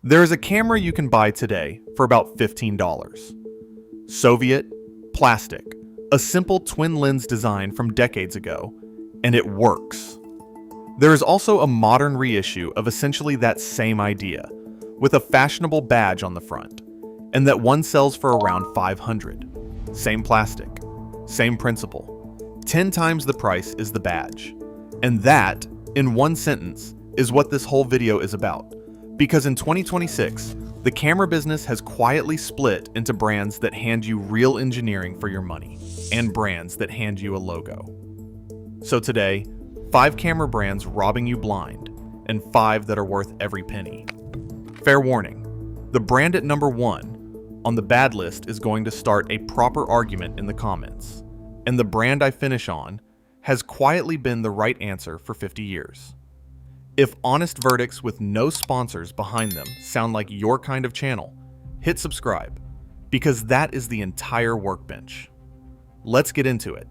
There is a camera you can buy today for about $15. Soviet, plastic, a simple twin lens design from decades ago, and it works. There is also a modern reissue of essentially that same idea, with a fashionable badge on the front, and that one sells for around $500. Same plastic, same principle. 10 times the price is the badge. And that, in one sentence, is what this whole video is about. Because in 2026, the camera business has quietly split into brands that hand you real engineering for your money, and brands that hand you a logo. So today, 5 camera brands robbing you blind, and 5 that are worth every penny. Fair warning, the brand at number 1 on the bad list is going to start a proper argument in the comments, and the brand I finish on has quietly been the right answer for 50 years. If honest verdicts with no sponsors behind them sound like your kind of channel, hit subscribe, because that is the entire workbench. Let's get into it.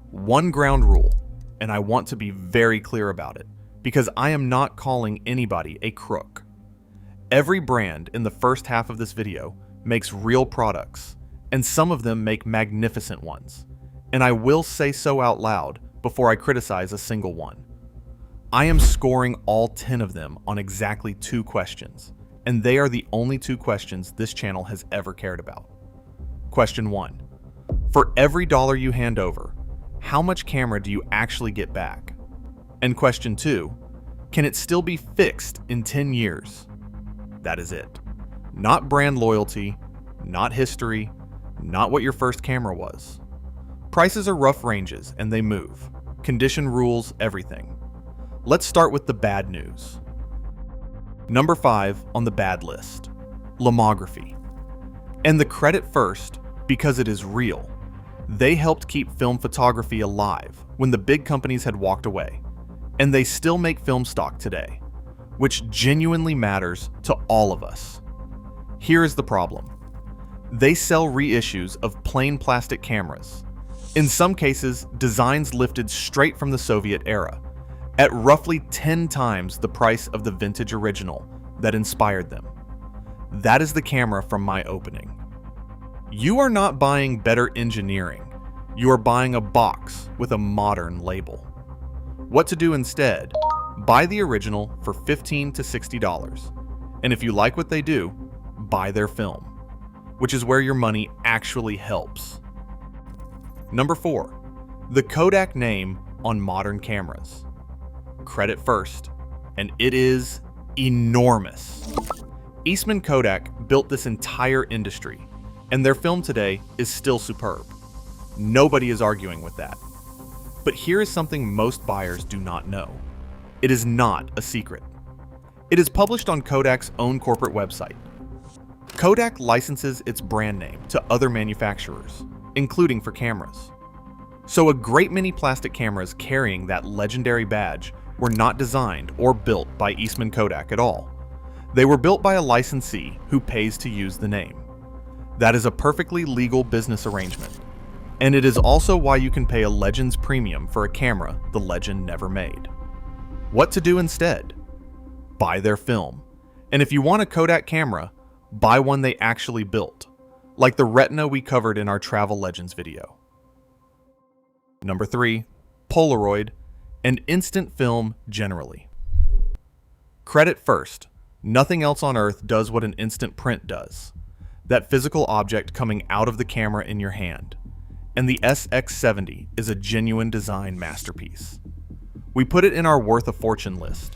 One ground rule, and I want to be very clear about it, because I am not calling anybody a crook. Every brand in the first half of this video makes real products, and some of them make magnificent ones, and I will say so out loud before I criticize a single one. I am scoring all 10 of them on exactly 2 questions, and they are the only 2 questions this channel has ever cared about. Question 1. For every dollar you hand over, how much camera do you actually get back? And question 2, can it still be fixed in 10 years? That is it. Not brand loyalty, not history, not what your first camera was. Prices are rough ranges and they move. Condition rules everything. Let's start with the bad news. Number 5 on the bad list, Lomography. And the credit first, because it is real. They helped keep film photography alive when the big companies had walked away, and they still make film stock today, which genuinely matters to all of us. Here is the problem. They sell reissues of plain plastic cameras, in some cases designs lifted straight from the Soviet era, at roughly 10 times the price of the vintage original that inspired them. That is the camera from my opening. You are not buying better engineering. You are buying a box with a modern label. What to do instead? Buy the original for $15 to $60. And if you like what they do, buy their film, which is where your money actually helps. Number 4, the Kodak name on modern cameras. Credit first, and it is enormous. Eastman Kodak built this entire industry, and their film today is still superb. Nobody is arguing with that. But here is something most buyers do not know. It is not a secret. It is published on Kodak's own corporate website. Kodak licenses its brand name to other manufacturers, including for cameras. So a great many plastic cameras carrying that legendary badge were not designed or built by Eastman Kodak at all. They were built by a licensee who pays to use the name. That is a perfectly legal business arrangement. And it is also why you can pay a Legends premium for a camera the legend never made. What to do instead? Buy their film. And if you want a Kodak camera, buy one they actually built, like the Retina we covered in our Travel Legends video. Number 3, Polaroid, and instant film generally. Credit first, nothing else on earth does what an instant print does. That physical object coming out of the camera in your hand. And the SX70 is a genuine design masterpiece. We put it in our worth a fortune list,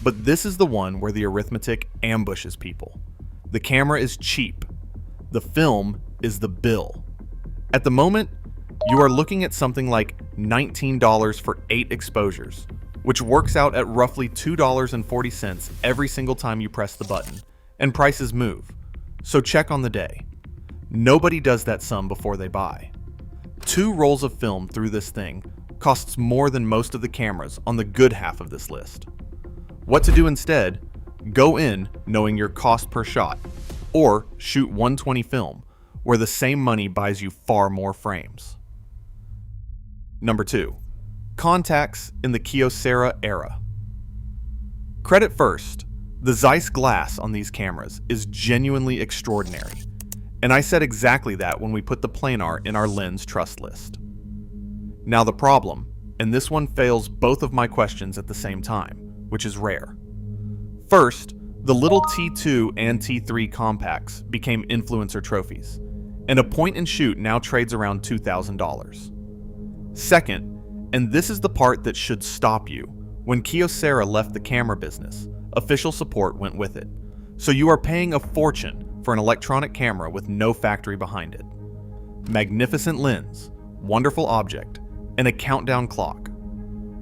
but this is the one where the arithmetic ambushes people. The camera is cheap. The film is the bill. At the moment, you are looking at something like $19 for 8 exposures, which works out at roughly $2.40 every single time you press the button, and prices move. So check on the day. Nobody does that sum before they buy. 2 rolls of film through this thing costs more than most of the cameras on the good half of this list. What to do instead? Go in knowing your cost per shot, or shoot 120 film, where the same money buys you far more frames. Number 2, Contax in the Kyocera era. Credit first, The Zeiss glass on these cameras is genuinely extraordinary, and I said exactly that when we put the planar in our lens trust list. Now the problem, and this one fails both of my questions at the same time, which is rare. First, the little T2 and T3 compacts became influencer trophies, and a point and shoot now trades around $2,000. Second, and this is the part that should stop you, when Kyocera left the camera business, official support went with it. So you are paying a fortune for an electronic camera with no factory behind it. Magnificent lens, wonderful object, and a countdown clock.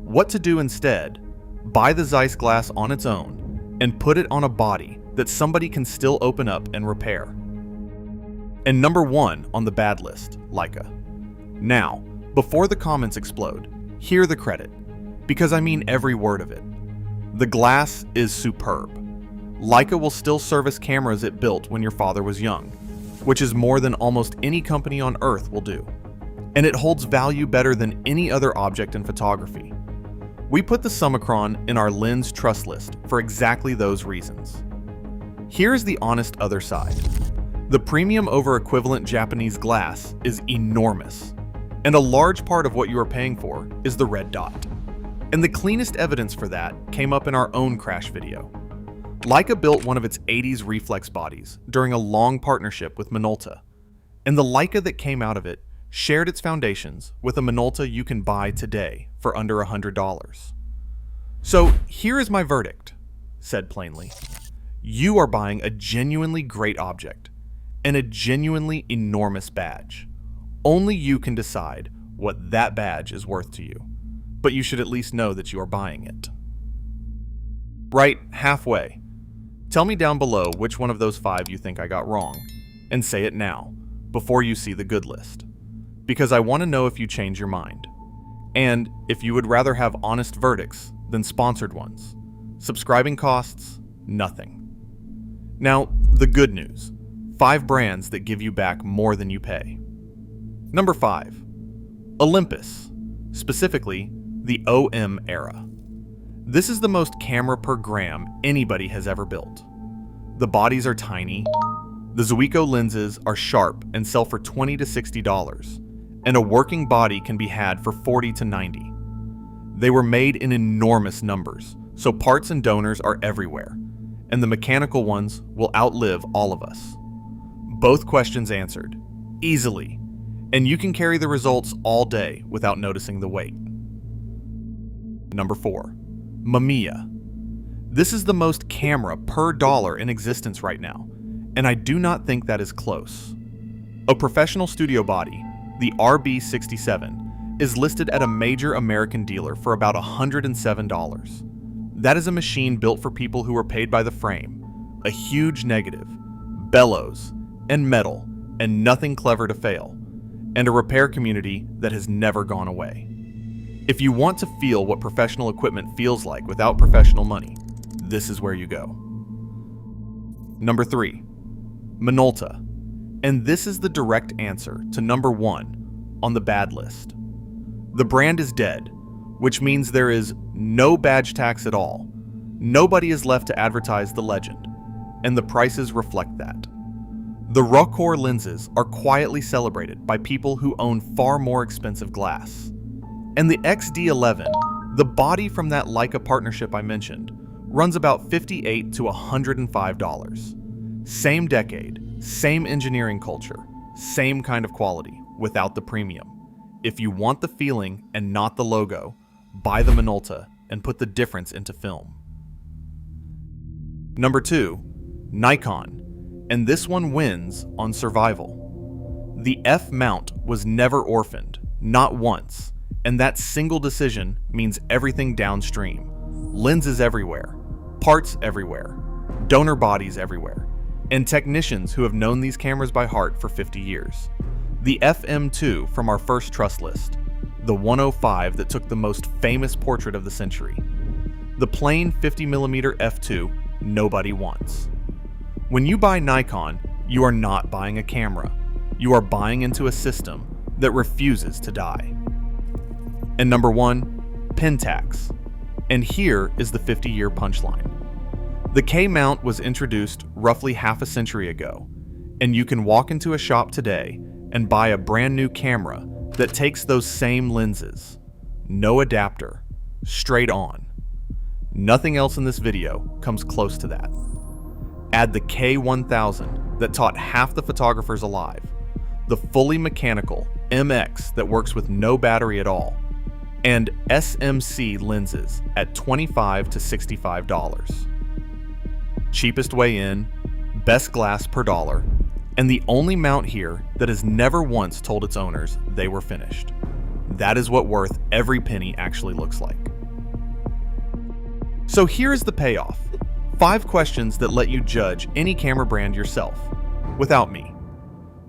What to do instead? Buy the Zeiss glass on its own and put it on a body that somebody can still open up and repair. And number 1 on the bad list, Leica. Now, before the comments explode, hear the credit, because I mean every word of it. The glass is superb. Leica will still service cameras it built when your father was young, which is more than almost any company on earth will do. And it holds value better than any other object in photography. We put the Summicron in our lens trust list for exactly those reasons. Here's the honest other side. The premium over equivalent Japanese glass is enormous, and a large part of what you are paying for is the red dot. And the cleanest evidence for that came up in our own crash video. Leica built one of its 80s reflex bodies during a long partnership with Minolta, and the Leica that came out of it shared its foundations with a Minolta you can buy today for under $100. So here is my verdict, said plainly. You are buying a genuinely great object and a genuinely enormous badge. Only you can decide what that badge is worth to you, but you should at least know that you are buying it. Right halfway. Tell me down below which one of those 5 you think I got wrong, and say it now, before you see the good list. Because I want to know if you change your mind, and if you would rather have honest verdicts than sponsored ones. Subscribing costs nothing. Now, the good news. 5 brands that give you back more than you pay. Number 5. Olympus, specifically the OM era. This is the most camera per gram anybody has ever built. The bodies are tiny, the Zuiko lenses are sharp and sell for $20 to $60, and a working body can be had for $40 to $90. They were made in enormous numbers, so parts and donors are everywhere, and the mechanical ones will outlive all of us. Both questions answered, easily, and you can carry the results all day without noticing the weight. Number 4. Mamiya. This is the most camera per dollar in existence right now, and I do not think that is close. A professional studio body, the RB67, is listed at a major American dealer for about $107. That is a machine built for people who are paid by the frame, a huge negative, bellows, and metal, and nothing clever to fail, and a repair community that has never gone away. If you want to feel what professional equipment feels like without professional money, this is where you go. Number 3. Minolta. And this is the direct answer to number 1 on the bad list. The brand is dead, which means there is no badge tax at all. Nobody is left to advertise the legend, and the prices reflect that. The Rokkor lenses are quietly celebrated by people who own far more expensive glass. And the XD11, the body from that Leica partnership I mentioned, runs about $58 to $105. Same decade, same engineering culture, same kind of quality, without the premium. If you want the feeling and not the logo, buy the Minolta and put the difference into film. Number 2, Nikon, and this one wins on survival. The F mount was never orphaned, not once, and that single decision means everything downstream. Lenses everywhere, parts everywhere, donor bodies everywhere, and technicians who have known these cameras by heart for 50 years. The FM2 from our first trust list, the 105 that took the most famous portrait of the century. The plain 50mm f2 nobody wants. When you buy Nikon, you are not buying a camera. You are buying into a system that refuses to die. And number 1, Pentax. And here is the 50-year punchline. The K-mount was introduced roughly half a century ago, and you can walk into a shop today and buy a brand new camera that takes those same lenses. No adapter, straight on. Nothing else in this video comes close to that. Add the K1000 that taught half the photographers alive, the fully mechanical MX that works with no battery at all, and SMC lenses at $25 to $65. Cheapest way in, best glass per dollar, and the only mount here that has never once told its owners they were finished. That is what worth every penny actually looks like. So here's the payoff. 5 questions that let you judge any camera brand yourself, without me.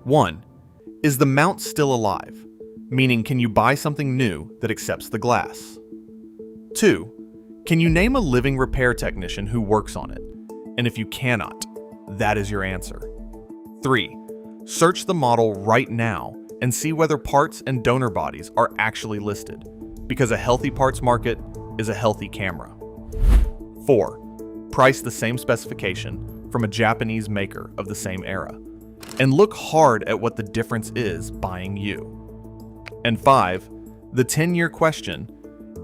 1. Is the mount still alive? Meaning, can you buy something new that accepts the glass? 2. Can you name a living repair technician who works on it? And if you cannot, that is your answer. 3. Search the model right now and see whether parts and donor bodies are actually listed, because a healthy parts market is a healthy camera. 4. Price the same specification from a Japanese maker of the same era, and look hard at what the difference is buying you. And 5. The 10-year question: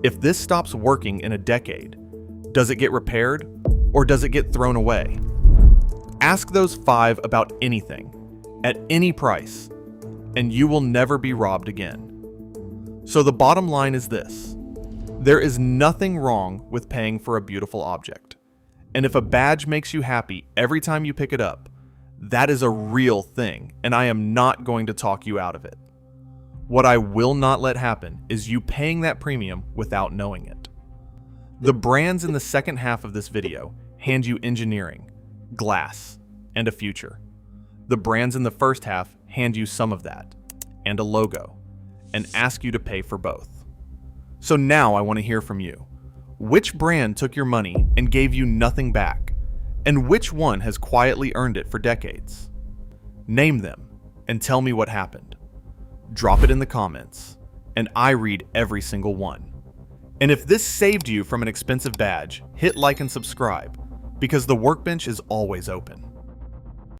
if this stops working in a decade, does it get repaired or does it get thrown away? Ask those 5 about anything, at any price, and you will never be robbed again. So the bottom line is this: there is nothing wrong with paying for a beautiful object. And if a badge makes you happy every time you pick it up, that is a real thing, and I am not going to talk you out of it. What I will not let happen is you paying that premium without knowing it. The brands in the second half of this video hand you engineering, glass, and a future. The brands in the first half hand you some of that, and a logo, and ask you to pay for both. So now I want to hear from you. Which brand took your money and gave you nothing back? And which one has quietly earned it for decades? Name them and tell me what happened. Drop it in the comments, and I read every single one. And if this saved you from an expensive badge, hit like and subscribe, because the workbench is always open.